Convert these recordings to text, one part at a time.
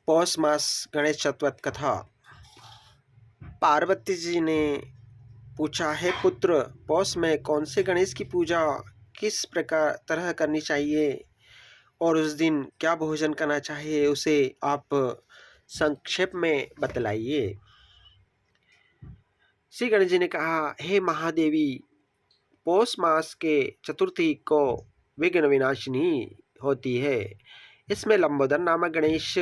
पौष मास गणेश चतुर्थ कथा। पार्वती जी ने पूछा, है पुत्र, पौष में कौन से गणेश की पूजा किस प्रकार तरह करनी चाहिए और उस दिन क्या भोजन करना चाहिए, उसे आप संक्षेप में बतलाइए। श्री गणेश जी ने कहा, हे महादेवी, पौष मास के चतुर्थी को विघ्न विनाशिनी होती है। इसमें लंबोदर नामक गणेश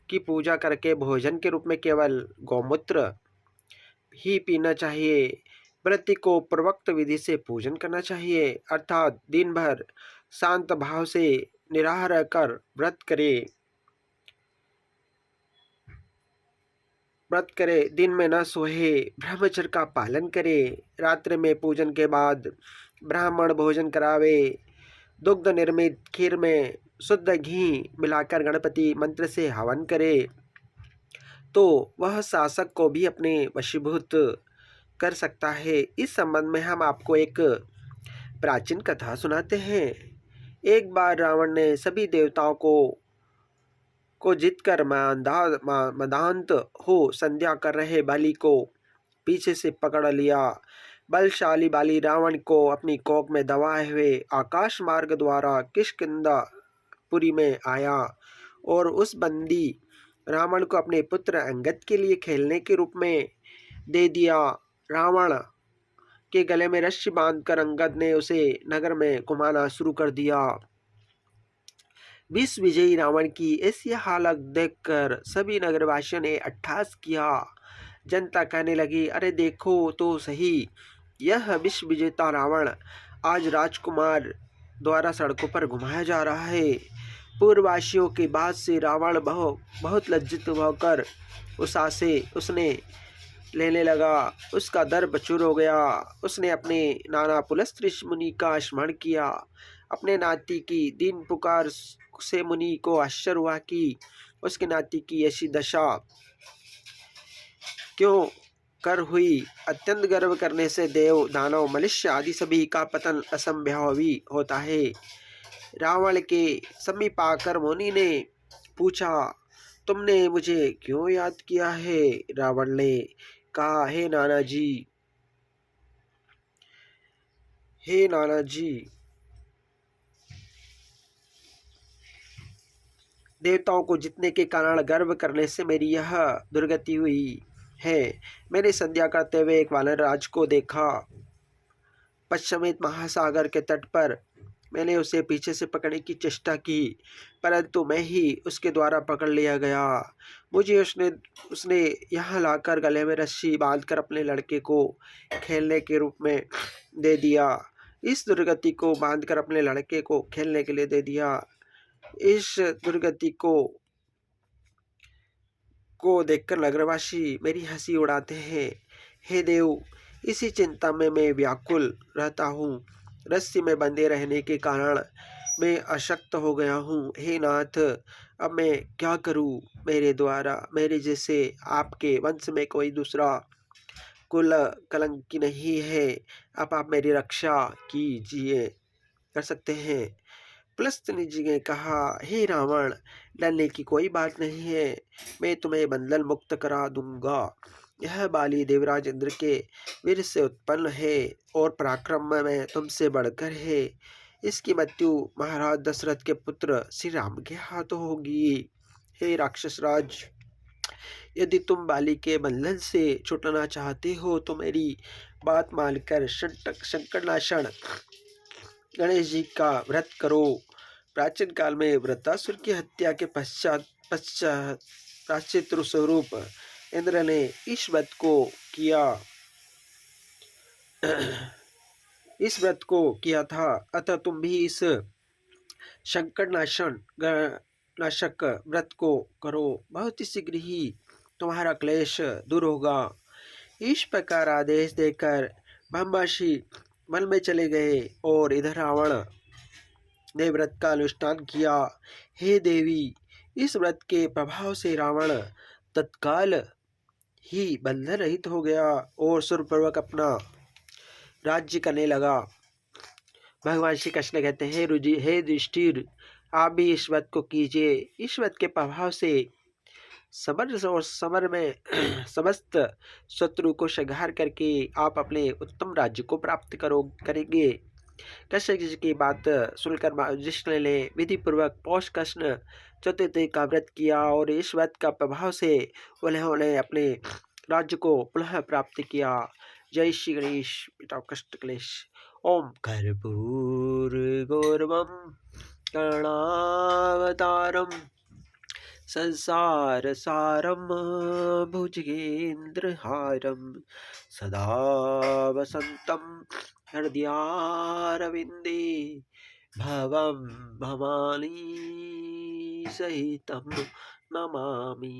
की पूजा करके भोजन के रूप में केवल गौमूत्र ही पीना चाहिए। व्रती को पूर्वोक्त विधि से पूजन करना चाहिए, अर्थात दिन भर शांत भाव से निराहार रहकर व्रत करे, दिन में न सोए, ब्रह्मचर्य का पालन करे, रात्रि में पूजन के बाद ब्राह्मण भोजन करावे, दुग्ध निर्मित खीर में शुद्ध घी मिलाकर गणपति मंत्र से हवन करे तो वह शासक को भी अपने वशीभूत कर सकता है। इस संबंध में हम आपको एक प्राचीन कथा सुनाते हैं। एक बार रावण ने सभी देवताओं को जीतकर मदांत हो संध्या कर रहे बाली को पीछे से पकड़ लिया। बलशाली बाली रावण को अपनी कोख में दबाए हुए आकाश मार्ग द्वारा किष्किंधापुरी में आया और उस बंदी रावण को अपने पुत्र अंगद के लिए खेलने के रूप में दे दिया। रावण के गले में रस्सी बांधकर अंगद ने उसे नगर में घुमाना शुरू कर दिया। विश्व विजयी रावण की ऐसी हालत देखकर सभी नगरवासियों ने अट्टहास किया। जनता कहने लगी, अरे देखो तो सही, यह विश्व विजेता रावण आज राजकुमार द्वारा सड़कों पर घुमाया जा रहा है। पूर्ववासियों की बात से रावण बहुत लज्जित होकर उसने लेने लगा। उसका दर्प चूर हो गया। उसने अपने नाना पुलस्त्य मुनि का स्मरण किया। अपने नाती की दीन पुकार से मुनि को आश्चर्य हुआ कि उसके नाती की ऐसी दशा क्यों कर हुई। अत्यंत गर्व करने से देव, दानव, मनुष्य आदि सभी का पतन असंभवी होता है। रावण के समीप आकर मुनि ने पूछा, तुमने मुझे क्यों याद किया है? रावण ने कहा, हे नाना जी, देवताओं को जीतने के कारण गर्व करने से मेरी यह दुर्गति हुई है। मैंने संध्या करते हुए एक वानर राज को देखा। पश्चिमित महासागर के तट पर मैंने उसे पीछे से पकड़ने की चेष्टा की, परंतु मैं ही उसके द्वारा पकड़ लिया गया। मुझे उसने यहाँ लाकर गले में रस्सी बांधकर अपने लड़के को खेलने के रूप में दे दिया। इस दुर्गति को बांधकर अपने लड़के को खेलने के लिए दे दिया। इस दुर्गति को देखकर नगरवासी मेरी हंसी उड़ाते हैं। हे देव, इसी चिंता में मैं व्याकुल रहता हूँ। रस्सी में बंधे रहने के कारण मैं अशक्त हो गया हूँ। हे नाथ, अब मैं क्या करूँ? मेरे जैसे आपके वंश में कोई दूसरा कुल कलंकी नहीं है। अब आप मेरी रक्षा कीजिए, कर सकते हैं। पुलस्त्य जी ने कहा, हे रावण, डरने की कोई बात नहीं है, मैं तुम्हें बंधन मुक्त करा दूंगा। यह बाली देवराज इंद्र के वीर से उत्पन्न है और पराक्रम में तुमसे बढ़कर है। इसकी मृत्यु महाराज दशरथ के पुत्र श्री राम के हाथों होगी। हे राक्षस राज, यदि तुम बाली के बंधन से छूटना चाहते हो तो मेरी बात मानकर संकटनाशन गणेश जी का व्रत करो। प्राचीन काल में वृत्रासुर की हत्या के पश्चात प्रायश्चित स्वरूप इंद्र ने इस व्रत को किया था। अतः तुम भी इस संकट नाशक व्रत को करो, बहुत ही शीघ्र ही तुम्हारा क्लेश दूर होगा। इस प्रकार आदेश देकर ब्रह्मर्षि वन में चले गए और इधर रावण ने व्रत का अनुष्ठान किया। हे देवी, इस व्रत के प्रभाव से रावण तत्काल ही बंधन रहित हो गया और सुरपूर्वक अपना राज्य करने लगा। भगवान श्री कृष्ण कहते हैं, हे युधिष्ठिर, आप भी इस व्रत को कीजिए। इस व्रत के प्रभाव से समर में समस्त शत्रु को संहार करके आप अपने उत्तम राज्य को प्राप्त करेंगे। कश्यप जी की बात सुनकर युधिष्ठिर ने विधि पूर्वक पौष कृष्ण चतुर्थी का व्रत किया और इस व्रत का प्रभाव से उन्होंने अपने राज्य को पुनः प्राप्त किया। जय श्री गणेश पिता कष्ट क्लेश। ओम कर्पूर गौरवम करुणावतारम संसार सारम भुजगेन्द्रहारम सदा वसंतम हृदयारविंदे भवं भवानी सहितं नमामि।